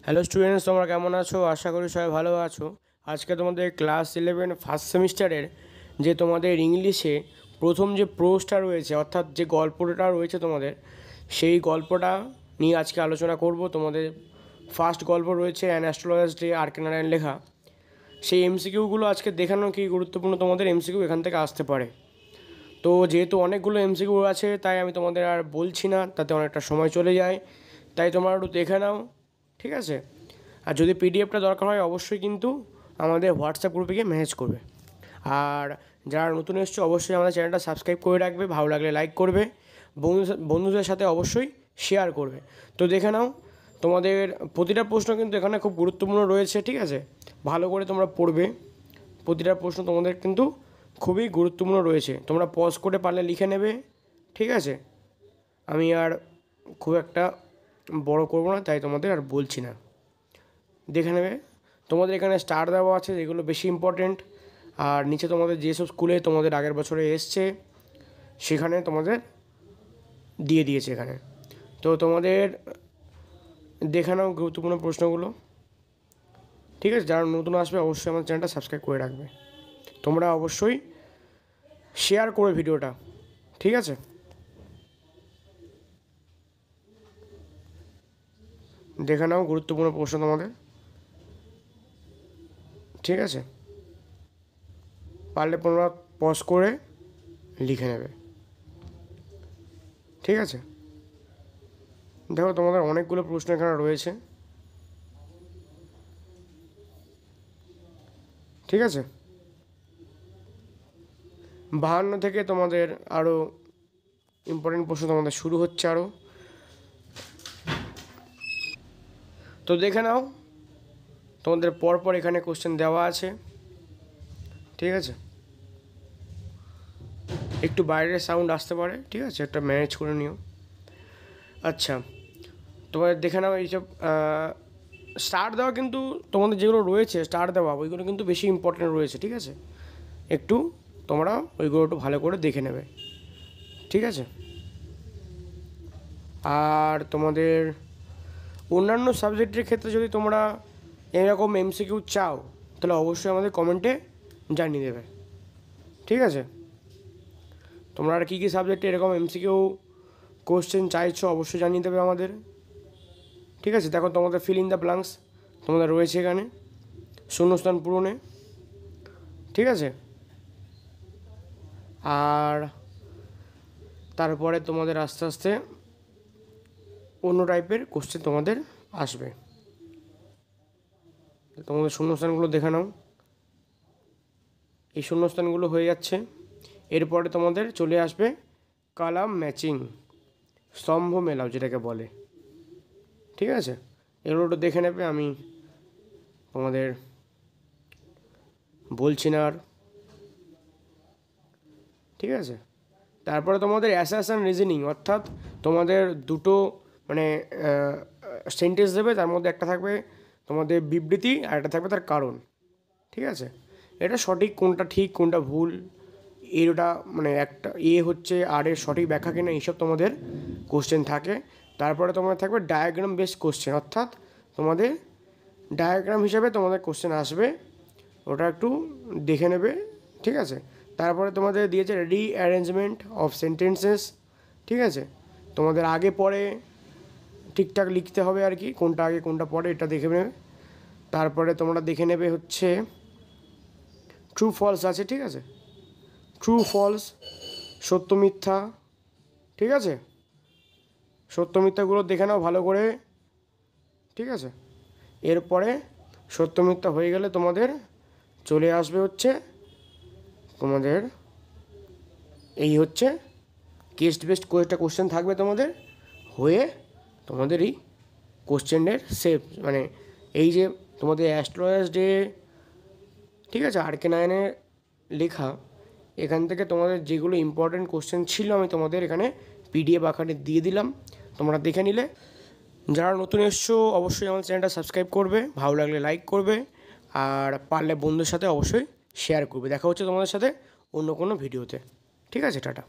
Hello students, তোমরা কেমন আছো? আশা করি সবাই ভালো আছো। আজকে তোমাদের ক্লাস 11 ফার্স্ট সেমিস্টারের যে তোমাদের ইংলিশে প্রথম যে প্রোজটা রয়েছে, অর্থাৎ যে গল্পটা রয়েছে তোমাদের, সেই গল্পটা নিয়ে আজকে আলোচনা করব। তোমাদের ফার্স্ট গল্প রয়েছে an astrologers day, R K Narayan লেখা। সেই এমসিকিউগুলো আজকে দেখানো কি গুরুত্বপূর্ণ, তোমাদের এমসিকিউ এখান থেকে আসতে পারে। তো যেহেতু অনেকগুলো এমসিকিউ আছে, তাই আমি তোমাদের আর বলছি না, তাতে অনেকটা সময় চলে যায়। তাই তোমরা একটু দেখে নাও, ঠিক আছে? আর যদি পিডিএফটা দরকার হয় অবশ্যই কিন্তু আমাদের হোয়াটসঅ্যাপ গ্রুপে গিয়ে মেসেজ করবে। আর যারা নতুন এসছো অবশ্যই আমাদের চ্যানেলটা সাবস্ক্রাইব করে রাখবে, ভালো লাগলে লাইক করবে, বন্ধুদের সাথে অবশ্যই শেয়ার করবে। তো দেখে নাও, তোমাদের প্রতিটা প্রশ্ন কিন্তু এখানে খুব গুরুত্বপূর্ণ রয়েছে, ঠিক আছে? ভালো করে তোমরা পড়বে, প্রতিটা প্রশ্ন তোমাদের কিন্তু খুবই গুরুত্বপূর্ণ রয়েছে। তোমরা পজ করে পারলে লিখে নেবে, ঠিক আছে? আমি আর খুব একটা বড় করবো না, তাই তোমাদের আর বলছি না, দেখে নেবে। তোমাদের এখানে স্টার দেওয়া আছে, যেগুলো বেশি ইম্পর্টেন্ট। আর নিচে তোমাদের যেসব স্কুলে তোমাদের আগের বছরে এসছে সেখানে তোমাদের দিয়ে দিয়েছে এখানে। তো তোমাদের দেখে নাও গুরুত্বপূর্ণ প্রশ্নগুলো, ঠিক আছে? যারা নতুন আসবে অবশ্যই আমার চ্যানেলটা সাবস্ক্রাইব করে রাখবে। তোমরা অবশ্যই শেয়ার করে ভিডিওটা, ঠিক আছে? দেখে নাও গুরুত্বপূর্ণ প্রশ্ন তোমাদের, ঠিক আছে? পারলে তোমরা পজ করে লিখে নেবে, ঠিক আছে? দেখো তোমাদের অনেকগুলো প্রশ্ন এখানে রয়েছে, ঠিক আছে? 52 থেকে তোমাদের আরও ইম্পর্টেন্ট প্রশ্ন তোমাদের শুরু হচ্ছে আরও। তো দেখে নাও, তোমাদের পরপর এখানে কোশ্চেন দেওয়া আছে, ঠিক আছে? একটু বাইরের সাউন্ড আসতে পারে, ঠিক আছে? একটা ম্যানেজ করে নিও। আচ্ছা, তোমাদের দেখে নাও এইসব স্টার দেওয়া, কিন্তু তোমাদের যেগুলো রয়েছে স্টার দেওয়া ওইগুলো কিন্তু বেশি ইম্পর্টেন্ট রয়েছে, ঠিক আছে? একটু তোমরা ওইগুলো একটু ভালো করে দেখে নেবে, ঠিক আছে? আর তোমাদের অন্যান্য সাবজেক্টের ক্ষেত্রে যদি তোমরা এরকম এমসিকিউ চাও তাহলে অবশ্যই আমাদের কমেন্টে জানিয়ে দেবে, ঠিক আছে? তোমরা আর কী কী সাবজেক্টে এরকম এমসিকিউ কোশ্চেন চাইছো অবশ্যই জানিয়ে দেবে আমাদের, ঠিক আছে? দেখো তোমাদের ফিল ইন দ্য ব্ল্যাঙ্কস তোমাদের রয়েছে এখানে শূন্যস্থান পূরণে, ঠিক আছে? আর তারপরে তোমাদের আস্তে আস্তে অন্য টাইপের কোশ্চেন তোমাদের আসবে। তোমাদের শূন্যস্থানগুলো দেখে নাও, এই শূন্যস্থানগুলো হয়ে যাচ্ছে। এরপরে তোমাদের চলে আসবে কালাম ম্যাচিং, স্তম্ভ মেলাও যেটাকে বলে, ঠিক আছে? এগুলো একটু দেখে নেবে, আমি তোমাদের বলছি না আর, ঠিক আছে? তারপরে তোমাদের অ্যাসারশন রিজনিং, অর্থাৎ তোমাদের দুটো মানে সেন্টেন্স দেবে, তার মধ্যে একটা থাকবে তোমাদের বিবৃতি আর একটা থাকবে তার কারণ, ঠিক আছে? এটা সঠিক কোনটা ঠিক কোনটা ভুল, এটা মানে একটা হচ্ছে আর এর সঠিক ব্যাখ্যা কিনা, এইসব তোমাদের কোশ্চেন থাকে। তারপরে তোমাদের থাকবে ডায়াগ্রাম বেসড কোশ্চেন, অর্থাৎ তোমাদের ডায়াগ্রাম হিসাবে তোমাদের কোশ্চেন আসবে, ওটা একটু দেখে নেবে, ঠিক আছে? তারপরে তোমাদের দিয়েছে রিঅ্যারেঞ্জমেন্ট অফ সেন্টেন্সেস, ঠিক আছে? তোমাদের আগে পরে ঠিকঠাক লিখতে হবে আর কি, কোনটা আগে কোনটা পরে এটা দেখে নেবে। তারপরে তোমরা দেখে নেবে হচ্ছে ট্রু ফলস আছে, ঠিক আছে? ট্রু ফলস, সত্য মিথ্যা, ঠিক আছে? সত্য মিথ্যাগুলো দেখে নাও ভালো করে, ঠিক আছে? এরপরে সত্য মিথ্যা হয়ে গেলে তোমাদের চলে আসবে হচ্ছে তোমাদের এই হচ্ছে কেস বেসড কয়েকটা কোশ্চেন থাকবে তোমাদের হয়ে, তোমাদের এই কোশ্চেনের সেপ মানে এই যে তোমাদের অ্যাস্ট্রোলজার্স ডে, ঠিক আছে, আর.কে নারায়ণের লেখা, এখান থেকে তোমাদের যেগুলো ইম্পর্টেন্ট কোশ্চেন ছিল আমি তোমাদের এখানে পিডিএফ আকারে দিয়ে দিলাম, তোমরা দেখে নিলে। যারা নতুন এসছো অবশ্যই আমার চ্যানেলটা সাবস্ক্রাইব করবে, ভালো লাগলে লাইক করবে, আর পারলে বন্ধুদের সাথে অবশ্যই শেয়ার করবে। দেখা হচ্ছে তোমাদের সাথে অন্য কোনো ভিডিওতে, ঠিক আছে? টাটা।